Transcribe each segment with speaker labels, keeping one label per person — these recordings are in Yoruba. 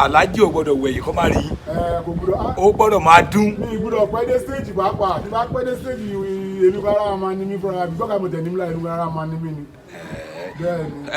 Speaker 1: aláàjì ò gbọ́dọ̀ wẹ̀yìn kó má rí
Speaker 2: kò gbọ́dọ̀
Speaker 1: ó gbọ́dọ̀ máa dún.
Speaker 2: mi gbọ́dọ̀ pẹ́ dé stage pàápàá tí bá pẹ́ dé stage èmi bára máa ní mi fúnra bí bọ́kà mo tẹ̀ ní mi láì èmi bára máa ní mi ni.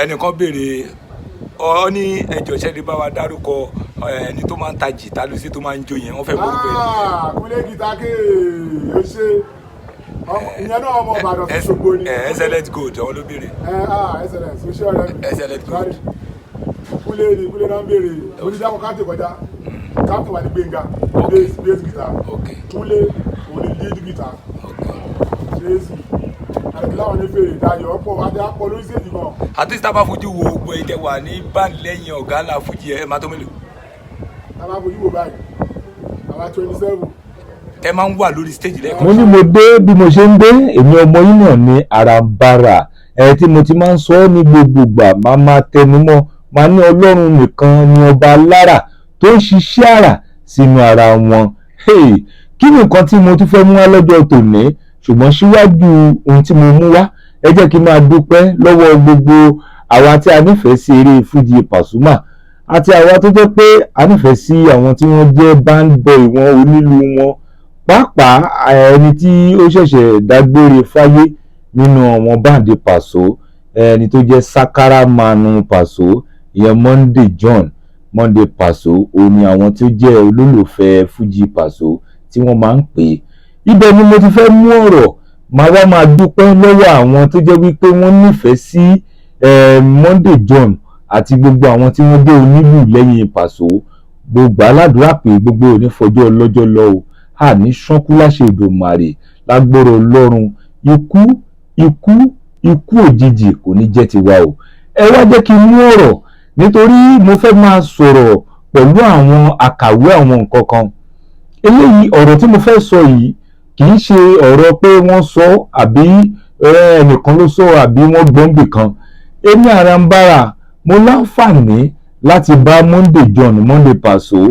Speaker 1: ẹnìkan béèrè ọ ní ẹjọ ṣẹlẹ bá wa dárúkọ ẹni tó máa ń ta jìtá lùsí tó máa ń jó yẹn wọ́n fẹ́ gbọ́ pé.
Speaker 2: kúnlé gìtá kéè ó ṣe ìyẹn náà ọmọ Ìbàdàn tó ṣogbo ni.
Speaker 1: excellent gold àwọn ló béèrè.
Speaker 2: excellent ó ṣe ọ̀rẹ́ mi.
Speaker 1: excellent gold.
Speaker 2: kúnlé náà ń béèrè onídàkọ káàtì kọjá káàtì wà ní Gbénga bass guitar kúnlé òní lead guitar ṣéèsì àdìláwọn ní fèrè dayọ̀ ọ̀pọ̀ adé àpọ̀ lórí sèjì gan.
Speaker 1: àti sábà fojú wo gbogbo ìjẹ wà ní báńkì lẹ́yìn ọ̀gá ńlá fújì ẹ̀ máa tó mélòó.
Speaker 2: sábà fojú wo báyìí àwa 27.
Speaker 1: ẹ máa ń wà lórí stage lẹ́ẹ̀kan.
Speaker 3: mo ní mo dé bí mo ṣe ń dé èmi ọmọ yín náà ní Arambara tí mo ti máa ń sọ ọ́ ní gbogbogbà máa máa tẹnumọ́ máa ní Ọlọ́run nìkan ni ọba alára tó ń ṣiṣẹ́ àrà sínú ara wọn. Kí ni nǹkan tí mo tún fẹ́ mú wá lọ́jọ́ tòní ṣùgbọ́n síwájú ohun tí mo mú wá ẹ jẹ́ kí n máa dúpẹ́ lọ́wọ́ gbogbo àwa tí a nífẹ̀ẹ́ sí eré fújì Pasuma àti àwa tó jẹ́ pé a nífẹ̀ẹ́ sí àwọn tí wọ́n jẹ́ band boy wọn onílù wọn pàápàá ẹni tí ó ṣẹ̀ṣẹ̀ dágbére fáyé nínú àwọn báǹdì Paso ẹni tó jẹ́ Sakara Manu Paso ìyẹn Monday Paso òun ni àwọn tí ó jẹ́ olólùfẹ́ fújì Paso tí wọ́n máa ń pè é. Ibẹ̀ ni mo ti fẹ́ mú ọ̀rọ̀ máa dúpẹ́ lọ́wọ́ àwọn tó jẹ́ wípé wọ́n nífẹ̀ẹ́ sí Monday John àti gbogbo àwọn tí wọ́n jẹ́ onílù lẹ́yìn Paso. Gbogbo aládùúrà pé gbogbo onífọjọ́ ọlọ́jọ́ lọ o àní ṣánkú láṣẹ Èdùmàrè lágbóró Ọlọ́run ikú òjijì kò ní jẹ́ tiwa o. Ẹ wá jẹ́ kí n mú ọ̀rọ̀ nítorí mo fẹ́ máa sọ̀rọ̀ pẹ̀lú àwọn àkàwé àwọn nǹkan kan. Eléyìí ọ̀rọ̀ tí mo fẹ́ sọ yìí kì í ṣe ọ̀rọ̀ pé wọ́n sọ àbí ẹnìkan ló sọ àbí wọ́n gbọ́ngbè kan. Èmi Arambara mo láǹfààní láti bá Monday Paso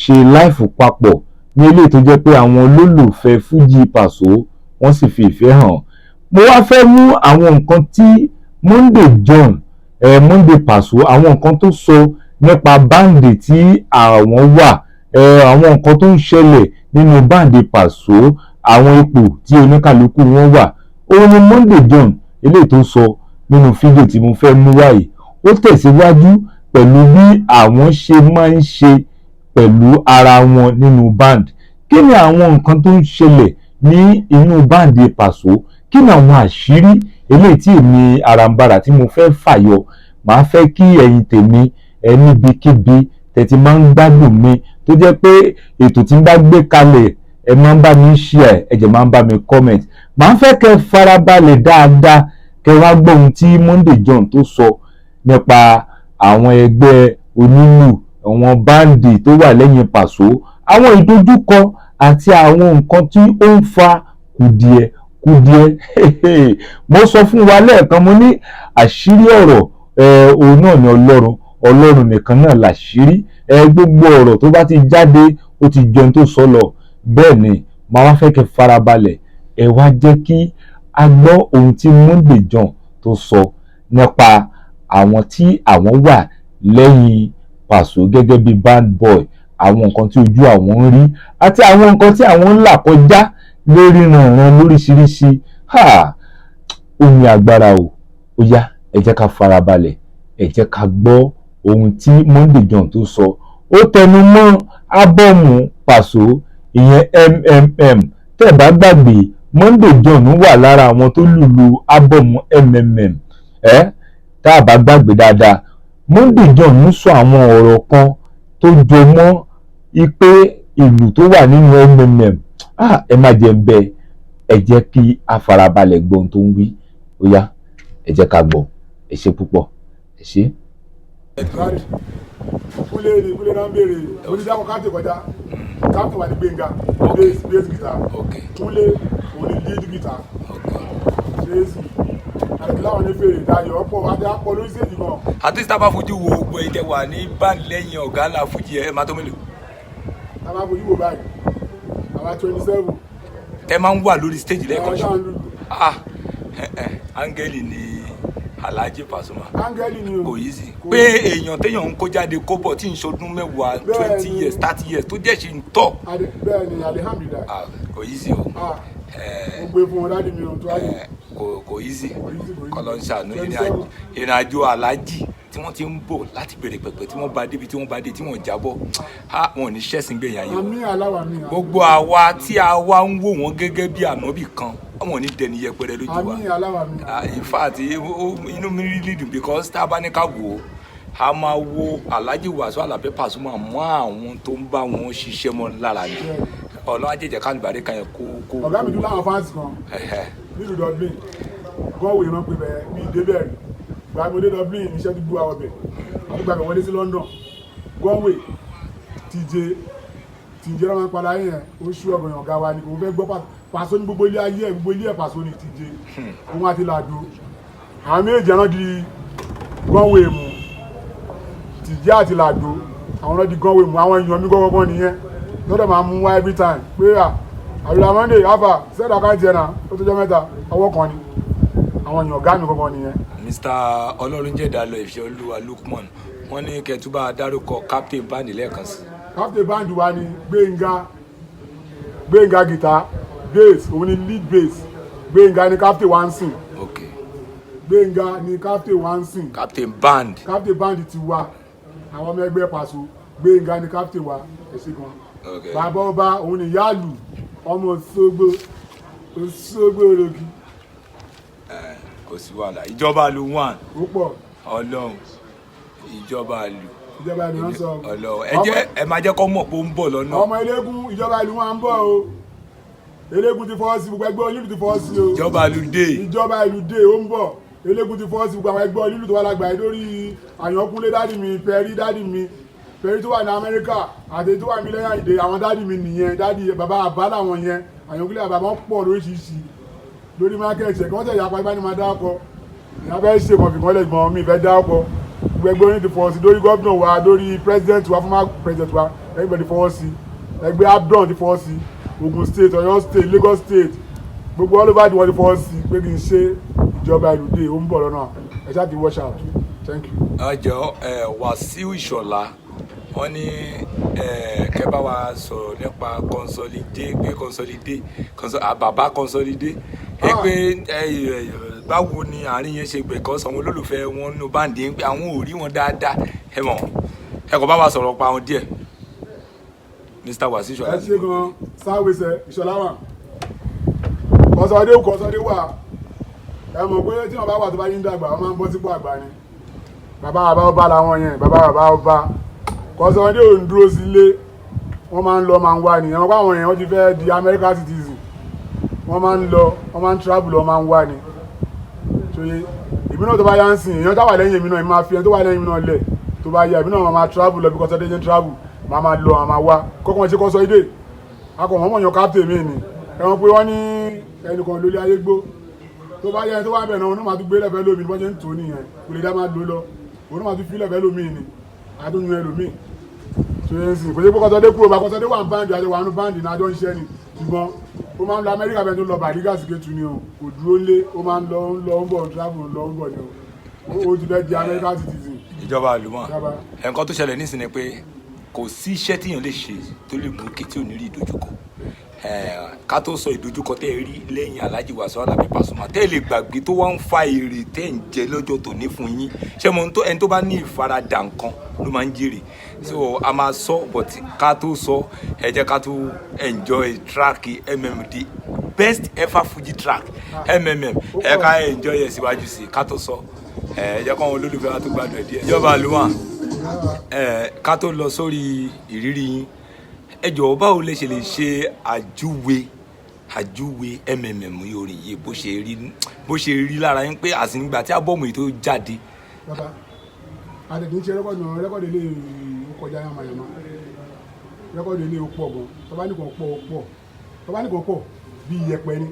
Speaker 3: ṣe láìfù papọ̀ ní eléyìí tó jẹ́ pé àwọn olólùfẹ́ fújì Paso wọ́n sì fi ìfẹ́ hàn. Mo wá fẹ́ mú àwọn nǹkan tí Monday Paso àwọn nǹkan tó sọ nípa báǹdì tí àwọn wà àwọn nǹkan tó ń ṣẹlẹ̀ nínú báǹdì Paso àwọn ipò tí oníkàlùkù wọn wà. Òun ni Monday John eléyìí tó sọ nínú fídíò tí mo fẹ́ mú wáyé. Ó tẹ̀síwájú pẹ̀lú bí àwọn ṣe máa ń ṣe pẹ̀lú ara wọn nínú band. Kí ni àwọn nǹkan tó ń ṣẹlẹ̀ ní inú báǹdì Paso? Kí ni àwọn àṣírí eléyìí tí èmi Arambara tí mo fẹ́ fàyọ? Màá fẹ́ kí ẹ̀yin tèmi níbikíbi tẹ̀tí máa ń gbádùn mi tó jẹ́ pé ètò tí ń bá gbé kalẹ̀ ẹ máa ń bá mi share ẹ jẹ́ máa ń bá mi comment. Màá fẹ́ kẹ́ farabalẹ̀ dáadáa kẹ́ wá gbọ́ ohun tí Monday John tó sọ nípa àwọn ẹgbẹ́ onílù àwọn báǹdì tó wà lẹ́yìn Paso àwọn ìdojúkọ àti àwọn nǹkan tí ó ń fa kùdìẹ̀. Mo sọ fún wa lẹ́ẹ̀kan mo ní àṣírí ọ̀rọ̀ òun náà ni Ọlọ́run nìkan náà làṣírí. Gbogbo ọ̀rọ̀ tó bá ti jáde ó ti jẹun tó sọ lọ. Bẹ́ẹ̀ ni màá wá fẹ́ kẹ́ farabalẹ̀ ẹ wá jẹ́ kí a gbọ́ ohun tí Monday John tó sọ nípa àwọn tí àwọn wà lẹ́yìn Paso gẹ́gẹ́ bí band boy àwọn nǹkan tí ojú àwọn ń rí àti àwọn nǹkan tí àwọn ń là kọjá lórí ìrànràn lóríṣiríṣi. Ó ní agbára o. Ó yá ẹ jẹ́ ká farabalẹ̀ ẹ jẹ́ ká gbọ́ ohun tí Monday John tó sọ. Ó tẹnu mọ́ ábọ́ọ̀mù Paso ìyẹn tẹ́ bá gbàgbé Monday John wà lára àwọn tó lùlù ábọ́ọ̀mù tá a bá gbàgbé dáadáa. Monday John ń sọ àwọn ọ̀rọ̀ kan tó jọ mọ́ ipe ìlú tó wà nínú ẹ má jẹ́ ń bẹ́ẹ̀ ẹ jẹ́ kí a farabalẹ̀ gbọ́ ohun tó ń wí. Ó yá ẹ jẹ́ ká gbọ́. Ẹ ṣé púpọ̀ ẹ ṣé.
Speaker 2: kúlé náà ń béèrè onídàkọ káàtì kọjá káàtì wà ní Gbénga bass guitar kúlé òní lead guitar ṣéèsì àdìláwọn ní fèrè dayọ̀ ọ̀pọ̀ adé àpọ̀ lórí sèjì gan.
Speaker 1: àti sábà fojú wo gbogbo ìjẹ wà ní báńkì lẹ́yìn ọ̀gá ńlá fújì ẹ̀ máa tó mélòó.
Speaker 2: sábà fojú wo báyìí àwa 27.
Speaker 1: ẹ máa ń wà lórí stage lẹ́ẹ̀kan ṣe áńgẹ́lì ni Alhaji Pasuma
Speaker 2: áńgẹ́lì ni o.
Speaker 1: kò yí sí pé èèyàn téèyàn ń kó jáde kó bọ̀ tí ń ṣọdún mẹ́wàá 20 years 30 years tó jẹ́ ṣe ń tọ̀.
Speaker 2: bẹ́ẹ̀ ni alihamdulilayi.
Speaker 1: kò yí sí o.
Speaker 2: mo gbé fún wọn dáàdi mi o tó wáyé.
Speaker 1: kò yí sí kọlọ ń ṣàánú ìrìn àjò Alhaji tí wọ́n ti ń bọ̀ láti bẹ̀rẹ̀ pẹ̀pẹ̀ tí wọ́n bá débi tí wọ́n bá dé tí wọ́n jábọ̀ wọn ò ní ṣẹ̀sìn gbẹ̀yìn ayé wọn. gbogbo àwa tí a wá ń wò wọ́n gẹ́gẹ́ bí ànábì kan wọn ò ní dẹni yẹpẹrẹ lójú wa. in fact inú mi really dùn because tá a bá ní ká wò ó a máa wo Alhaji Wasiu Alabi Pasuma mọ́ àwọn tó ń bá wọn ṣiṣẹ́ mọ́ lára ni ọlọ́run ajẹ́jẹ́ kálíbàárẹ̀ kan yẹn kó.
Speaker 2: ọ̀gá mi tún láwọn fáǹsì kan nílùú Dublin gọ́ọ̀wé ìran pé bẹ́ẹ̀ bí ìdébẹ̀rẹ̀ gbàgbọ́dé Dublin iṣẹ́ tó gbúwa ọbẹ̀ àtúgbàgbẹ̀ wọlé sí London gọ́ọ̀wé tìjẹ́ lọ́wọ́ padà yẹn ó ṣú ọ̀gbọ̀n ọ̀gá wa ni kò fẹ́ gbọ́ Paso ní gbogbo ilé ayé ẹ̀ gbogbo ilé ẹ̀ Paso ní tìjẹ́ òun àti Lado àwọn méjì ẹran di gọ́ọ̀wé mu tìjẹ́ àti Lado àwọn ọ̀rọ̀ di gọ́ọ̀wé mu àwọn èèyàn mi gọ́gọ́gọ́ nìyẹn lọ́dọ̀ máa mú wá every time pé àlùlà Monday alpha sẹ́dà ká jẹ́ náà ó tó jẹ́ mẹ́ta ọwọ́ kan ni àwọn èèyàn ọ̀gá mi gọ́gọ́ nìyẹn. Mr.
Speaker 1: Ọlọ́runjẹ́dálọ́ Ìfẹ́olúwa Lukman wọ́n ní kẹtùbà dárúkọ captain band lẹ́ẹ̀kan sí.
Speaker 2: captain band wa ni Gbénga guitar bass òun ni lead bass Gbénga ni captain wa ń sìn.
Speaker 1: okay.
Speaker 2: Gbénga ni captain wa ń sìn.
Speaker 1: captain band
Speaker 2: ti wa àwọn ọmọ ẹgbẹ́ Paso Gbénga ni captain wa ẹ̀ ṣe gan.
Speaker 1: okay.
Speaker 2: bàbá ọba òun ni yálù ọmọ Òṣogbo orogi.
Speaker 1: kò sí wàhálà ìjọba lu one.
Speaker 2: ó pọ̀.
Speaker 1: Ọlọ́run ìjọba lu.
Speaker 2: ìjọba ìlú wọn sọ.
Speaker 1: Ọlọ́run ẹ máa jẹ́ kó mọ̀ pé ó ń bọ̀ lọ́nà.
Speaker 2: ọmọ eléégún ìjọba ìlú wọn ń bọ̀ o eléégún ti fọwọ́ sí gbogbo ẹgbẹ́ onílù ti fọwọ́ sí o.
Speaker 1: ìjọba ìlú dé.
Speaker 2: ìjọba ìlú dé ó ń bọ̀ eléégún ti fọwọ́ sí gbogbo àwọn ẹgbẹ́ onílù tó wà lágbàá lórí Àyànkúnlé dádì mi Pẹ̀rí tó wà ní Amẹ́ríkà àti tó wà ní lẹ́yìn àìdè àwọn dádì mi nìyẹn dádì bàbá àbá làwọn yẹn Àyànkúnlé àbá wọn pọ̀ lóríṣiríṣi lórí mákẹ́ẹ̀tì ẹ̀kọ́ tẹ̀ yàpá ibà ni máa dá ọkọ ìyá fẹ́ ṣe kàn fìkan lẹ́gbọ̀n mi fẹ́ dá ọkọ gbẹgbẹ́ oní ti fọwọ́ sí lórí gómìnà wa lórí president wa former president wa everybody fọwọ́ sí ẹgbẹ́ abdul ti fọwọ́ sí Ogun state Ọ̀yọ́ state Lagos state gbogbo all over the world ti fọwọ́ sí pé kì í ṣe ìjọba ìlú dé ó ń bọ̀ lọ́nà ẹ ṣáà ti watch out thank you.
Speaker 1: ọjọ́ Wàsíù Ìṣọ̀lá wọ́n ní kẹ́ bá wa sọ̀rọ̀ nípa bàbá consolidé pé báwo ni àárín yẹn ṣe gbẹ̀kọ́ sọ àwọn olólùfẹ́ wọn nínú báńdì pé àwọn ò rí wọn dáadáa ẹ mọ̀ ẹ kò bá wa sọ̀rọ̀ pa wọn díẹ̀ Mr. Wàsíù Ìṣọ̀lá.
Speaker 2: ẹ ṣe gan sáwẹsẹ Ìṣọ̀lá wà kọsọdé wà ẹ mọ̀ pé tí wọn bá wà tó bá yín dàgbà wọn máa ń bọ́ sípò àgbà ni bàbá ọba làwọn yẹn bàbá ọba kọsọdé ò ń dúró sílé wọn máa ń lọ máa ń wá nìyẹn wọn báwọn yẹn wọn ti fẹ́ di American citizen wọ́n máa ń lọ wọ́n máa ń travel wọ́n máa ń wá ni ṣòye èmi náà tó bá yá ń sìn èèyàn táwà lẹ́yìn èmi náà èmi máa fi ẹni tó wà lẹ́yìn èmi náà lẹ̀ tó bá yá èmi náà máa travel lọ bí Consolidé travel máa lọ máa wá kọ́kọ́ wọn ṣe Consolidé akọ̀ wọ́n mọ̀ yan captain mi ni ẹ̀wọ̀n pé wọ́n ní ẹnìkan lórí ayé gbó tó bá yá ẹni tó wà bẹ̀ náà wọn náà máa tún gbé lẹ́fẹ̀ẹ́ lómi bọ́n ṣe ń tò nìyẹn kò lè dá máa lò lọ òun náà máa tún fi lẹ́fẹ̀ẹ́ lómi ni àtúnyẹ lómi ṣòye ń sìn kò ṣe pé Consolidé kúrò bá Consolidé wà ń báńdì àti wà ń báńdì náà àjọ ń ṣẹ́ ni ṣùgbọ́n ó máa ń lọ Amẹ́ríkà bẹ́ẹ̀ tó lọ Bàdígà síkẹ́tù ni o kò dúró lé ó máa ń lọ ń bọ̀ travel ń bọ̀ ni o ó ti fẹ́ di American citizen.
Speaker 1: ìjọba àlùmọ́ nǹkan tó ṣẹlẹ̀ nísìnyí ni pé kò sí iṣẹ́ tíyàn lè ṣe tó lè mú kí tí ò ní rí ìdojúkọ ká tó sọ ìdojúkọ tẹ́ ẹ rí lẹ́yìn Alhaji Wasiu Alabi Pasuma tẹ́ ẹ lè gbàgbé tó wá ń fa èrè tẹ́ ẹ ń jẹ lọ́jọ́ tó ní fún yín ṣé mo ẹni tó bá ní ìfaradà nǹkan ló máa ń jèrè so a máa sọ but ká tó sọ ẹ jẹ́ ká tó enjoy track the best ever Fuji track ẹ ká enjoy ẹ síwájú sí ká tó sọ ẹ jẹ́ kó àwọn olólùfẹ́ wa tó gbádùn ẹ̀ díẹ̀. ìjọba àlùmọ́ ká tó lọ sórí ìrírí yín ẹ jọ̀wọ́ báwo lè ṣe lè ṣe àjúwe orin yìí bó ṣe rí lára yín pé àsìnígbà tí ábọ́ọ̀mù yìí tó jáde.
Speaker 2: bàbá àdèkì ń ṣe rẹ́kọ̀dì ilé kọjá yamayama rẹ́kọ̀dì ilé pọ̀ gan tọ́ba nìkan pọ̀ bí iyẹ̀pẹ̀ ni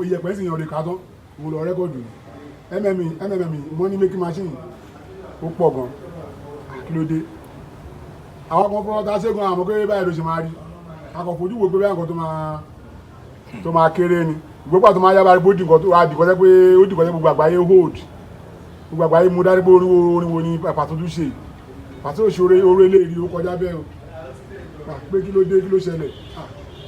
Speaker 2: iyẹ̀pẹ̀ sì yàn lè ká tán òun lọ rẹ́kọ̀dì money making machine ó pọ̀ gan kí ló dé àwọn kan fọwọ́ ta ṣẹ́gun àmọ́ pé báyìí ló ṣe máa rí akọ̀ fojú wo pé báyìí nǹkan tó máa kéré ni ìgbópa tó máa yábàá bó dìkan tó wá dìkan tẹ́ pé ó dìkan tẹ́ gbogbo àgbáyé hold gbogbo àgbáyé mo dárí pé orin wo ni pàtó tún ṣe pàtó òṣèré orí eléyìí ó kọjá bẹ́ẹ̀ o pé kí ló dé kí ló ṣẹlẹ̀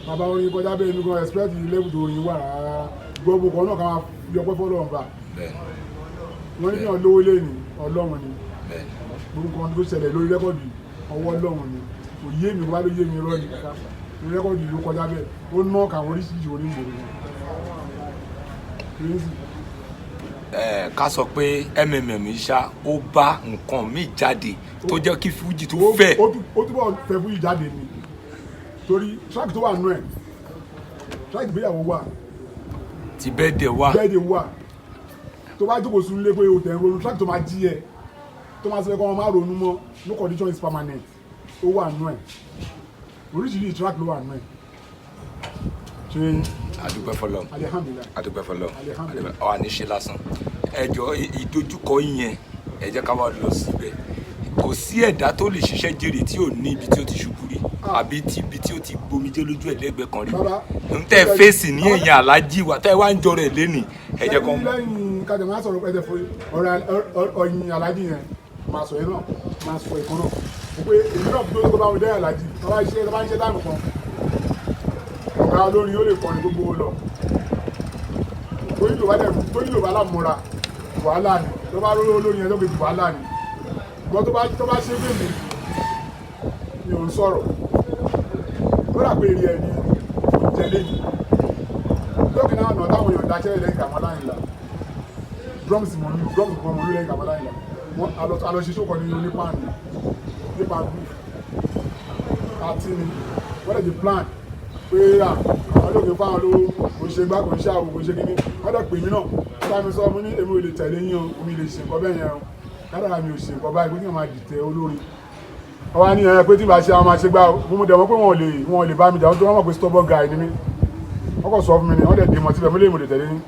Speaker 2: bàbá orin kọjá bẹ́ẹ̀ ní gan expect level tó orin wà rárá gbogbo kan náà ká máa fi ọpẹ́ fọ́lọ́run bá wọ́n ní kí wọ́n lówó lẹ́nu ọlọ́run ni gbogbo kan tó ṣẹlẹ̀ lórí rẹ́kọ̀dì ọwọ́ ọlọ́run ni kò yé mi wá ló yé mi rọ́ ni lórí rẹ́kọ̀dì ló kọjá bẹ́ẹ̀ ó ná káwọn oríṣiríṣi orin gbòòrò
Speaker 1: ká sọ pé mmm ṣá ó bá nǹkan míì jáde tó jẹ́ kí fújì tó fẹ́.
Speaker 2: ó túbọ̀ fẹ́ fújì jáde ni torí track tó wà nù ẹ̀ track ìgbéyàwó wà
Speaker 1: ti bẹ́ẹ̀dẹ̀ wà
Speaker 2: tó bá jókòó sún lé pé o tẹ̀ ń ronú track tó máa jí ẹ tó máa sọ pé kọ́ ọ máa ronú mọ́ no condition is permanent ó wà nù ẹ̀ oríṣiríṣi track ló wà nù ẹ̀ ṣe
Speaker 1: adúpẹ́ fọlọ́
Speaker 2: alihamdulilayi
Speaker 1: adúpẹ́ fọlọ́ ọ àníṣe lásán ẹjọ́ ìdojúkọ yẹn ẹ jẹ́ ká wá lọ síbẹ̀ kò sí ẹ̀dá tó lè ṣiṣẹ́ jèrè tí ò ní ibi tí ó ti ṣubú rí àbí ibi tí ó ti gbomijé lójú ẹ̀ lẹ́gbẹ̀ẹ́ kan rí n tẹ́ fèsì ní èyàn alájí wa tẹ́ wá ń jọrọ ẹ̀ lẹ́nìí ẹ jẹ́ kọ́.
Speaker 2: lẹ́yìn kájà máa sọ̀rọ̀ ẹ̀jẹ̀ fún ọ̀yin alájí yẹn máa sọ yẹn náà máa sọ ìkan náà pé èmi náà tó bá wọn dẹ́ alájí tó bá ń ṣe dáàmú kan ọ̀gá olórin yóò lè kọrin gbogbo lọ tó nílò bá lámúra wàhálà ni tó bá róló olórin yẹn tó kejì wàhálà ni ṣùgbọ́n tó bá ṣe gbèmí ni ò ń sọ̀rọ̀ ó rà pé eré ẹni jẹlé ni lókè náà nà táwọn èèyàn dáṣẹ́ lẹ́yìn Kàmọ́ Láyìnlá drums kan mọ̀ lẹ́yìn Kàmọ́ Láyìnlá alọ́ṣiṣẹ́ kan ní onípàánù nípa group àti ni wọ́n lè di plan pé àwọn olóògbé fáwọn ló kò ṣe gbá kò ṣe àwọn kò ṣe kíní wọ́n dẹ̀ pè mí náà bá mi sọ mo ní èmi ò lè tẹ̀lé yín o mi lè ṣe nǹkan bẹ́ẹ̀ yẹn o kádàrà mi ò ṣe nǹkan báyìí pé kí wọ́n máa dìtẹ̀ olórin ọwọ́ ní ẹ pé tí ìbá ṣe àwọn máa ṣe gbá o mo dẹ̀ mọ́ pé wọn ò lè bá mi jà wọ́n tó wọ́n mọ̀ pé stubborn guy ni mí wọ́n kò sọ fún mi ni wọ́n dẹ̀ dé mọ́ síbẹ̀ mo lè mo lè tẹ̀lé yín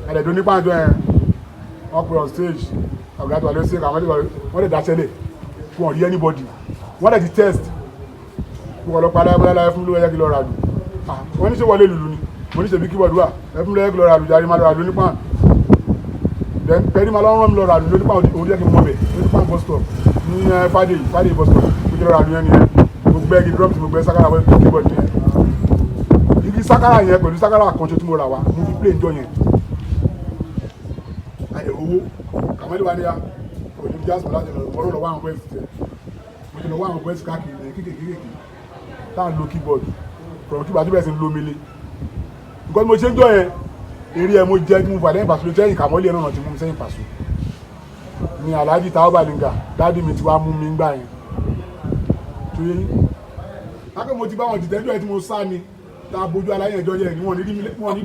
Speaker 2: ẹ̀dẹ̀dọ́ nípa àjọ yẹn wọ́n pe on stage ọ̀gá tó wà lóṣèlú àwọn wọ́n dẹ̀ dáṣẹ́lẹ̀ kí wọ́n rí anybody wọ́n dẹ̀ ti test wọ́n lọ padà bọ́lá láyé fún lówó ẹ̀yẹ́ kí lọ́ọ́ ra lù wọ́n ní ṣe wọlé lùlù ni mo ní ṣe bí kíbọ̀dù wà ẹ̀fún lówó ẹ̀yẹ́ kí lọ́ọ́ ra lù jáde máa lọ́ọ́ ra lù nípa then pẹ̀lú máa lọ́ọ́ rán mi lọ́ọ́ ra lù nípa òun jẹ́ kí n mọ̀ bẹ̀ nípa bus stop ní Friday bus stop mo jẹ́ lọ́ọ́ ra lù yẹn nìyẹn mo gbẹ́ igi drum tí mo gbẹ́ sákàrà wọ́n kíbọ̀dù yẹn igi sákàrà yẹn pẹ̀lú sákàrà kan ṣe tí mo rà wá mo fi play njọ yẹn àyè owó kàmẹ́lì wa ni ya òní bí jásùn láti lọ wá àwọn pẹ́ẹ́sì tẹ̀ mo ti lọ wá àwọn pẹ́ẹ́sì káàkiri kéékèèké táà ń lo keyboard from keyboard tó bẹ̀rẹ̀ sí ń lo mele nǹkan tí mo ṣe ń jọ yẹn eré ẹ̀ mo jẹ́ tí mo fà lẹ́yìn pàṣẹ lẹ́yìn Kàmọ́lì náà tí mo mú sẹ́yìn pàṣẹ ni Alhaji Tawo Balenger dáàdì mi ti wá mú mi gbà yẹn tó yẹ yín lápẹ́ mo ti bá wọn dìtẹ́jọ́ ẹ̀ tí mo sá ni tá a bójú aláyẹ̀ ẹjọ́ yẹn ni wọ́n ní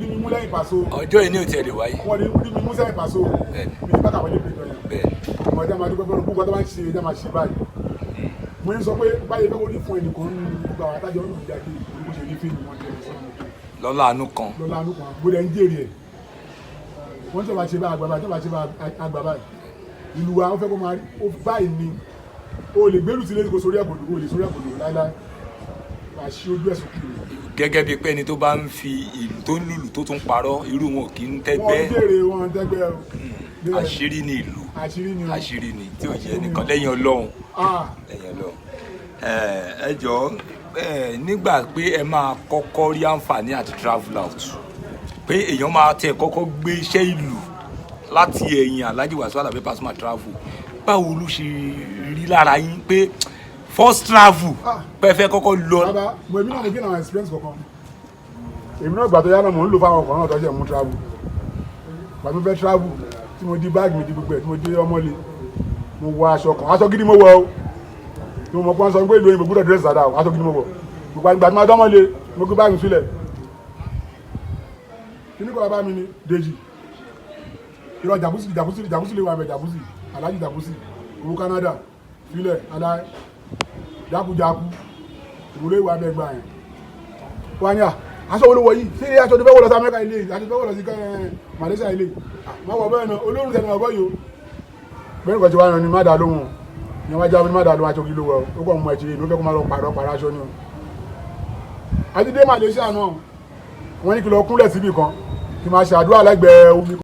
Speaker 2: rí mímú lẹ́yìn pàṣẹ
Speaker 1: ọjọ́ yìí ní òtí ẹ̀ lè wáyé
Speaker 2: wọ́n ní rí mímú sẹ́yìn pàṣẹ mi ti bá Kàmọ́lì pé jọ yẹn ọmọdé máa dúpẹ́ fún gbogbo tó bá ń ṣe ẹjẹ́ máa ṣe báyìí mo ń sọ pé báyìí pé ó ní fún ẹnìkan ní gbogbo àwọn adájọ́ ní ìjà kí bó ṣe rí fíìmù wọn jẹ́
Speaker 1: lọ́la àánú kan
Speaker 2: gbọ́dọ̀ ń jèrè ẹ̀ wọ́n tó bá ṣe bá àgbà tó bá ṣe bá àgbà báyìí ìlú wa ó fẹ́ kó máa rí ó báyìí ni o lè gbèrú sílé kó sórí ẹ̀kọ́dù o lè sórí ẹ̀kọ́dù láíláí wà sí ojú ẹ̀sùn kiri.
Speaker 1: gẹ́gẹ́ bíi pé ẹni tó bá ń fi ìlú tó ń lùlù tó tún parọ́ irú wọn kì í tẹ́gbẹ́
Speaker 2: wọ́n jèrè wọn tẹ́gbẹ́ o
Speaker 1: àṣírí ni ìlú àṣírí ni tí ò yẹ nìkan lẹ́yìn Ọlọ́run lẹ́yìn Ọlọ́run ẹ jọ̀ọ́ nígbà pé ẹ máa kọ́kọ́ rí àǹfààní àti travel out pé èèyàn máa tẹ̀ kọ́kọ́ gbé iṣẹ́ ìlú láti ẹ̀yìn Alhaji Wasiu Alabi Pasuma travel báwo ló ṣe rí lára yín pé first travel pé fẹ́ kọ́kọ́ lọ.
Speaker 2: bàbá mo èmi náà mo gé àwọn experience kankan èmi náà gbà tó yára mò ń lò fáwọn ọkọ̀ náà tó ṣe mú travel gbà tó fẹ́ travel tí mo di báàgì mi di gbogbo ẹ̀ tí mo di ọmọlé mo wọ aṣọ kan aṣọ gidi mo wọ o tí mo mọ̀ pé wọ́n sọ pé ìlú òyìnbó gbọ́dọ̀ dírẹ́sì dáadáa o aṣọ gidi mo wọ gbogbo àgbà tí mo dánmọ́lé mo gbé báàgì sílẹ̀ kí ní kọ́ bá mi ní Dèjì ìrọ̀ jàbúsì lè wà bẹ̀ jàbúsì Alhaji jàbúsì owó Canada sílẹ̀ aláì jákujáku ìwúlé ìwà bẹ̀ gbà yẹn wọ́n á aṣọ olówó yìí ṣé aṣọ tó fẹ́ wọ̀ lọ sí Amẹ́ríkà ilé aṣọ tó fẹ́ wọ̀ lọ sí Malaysia ilé má wọ̀ bẹ́ẹ̀ náà olóòrùn tẹ̀lé ọgọ́ yìí o bẹ́ẹ̀ nìkan ti wá yan ni má dà lóhùn ni wọ́n jáwé ni má dà lóhùn aṣọ kí ló wọ̀ ó kọ́ mọ ẹ̀tì ìlú fẹ́ kó má lọ pàrọ̀ aṣọ ni o àti dé Malaysia náà wọ́n ní kí lọ kúnlẹ̀ síbì kan kí máa ṣàdúrà lẹ́gbẹ̀ẹ́ omi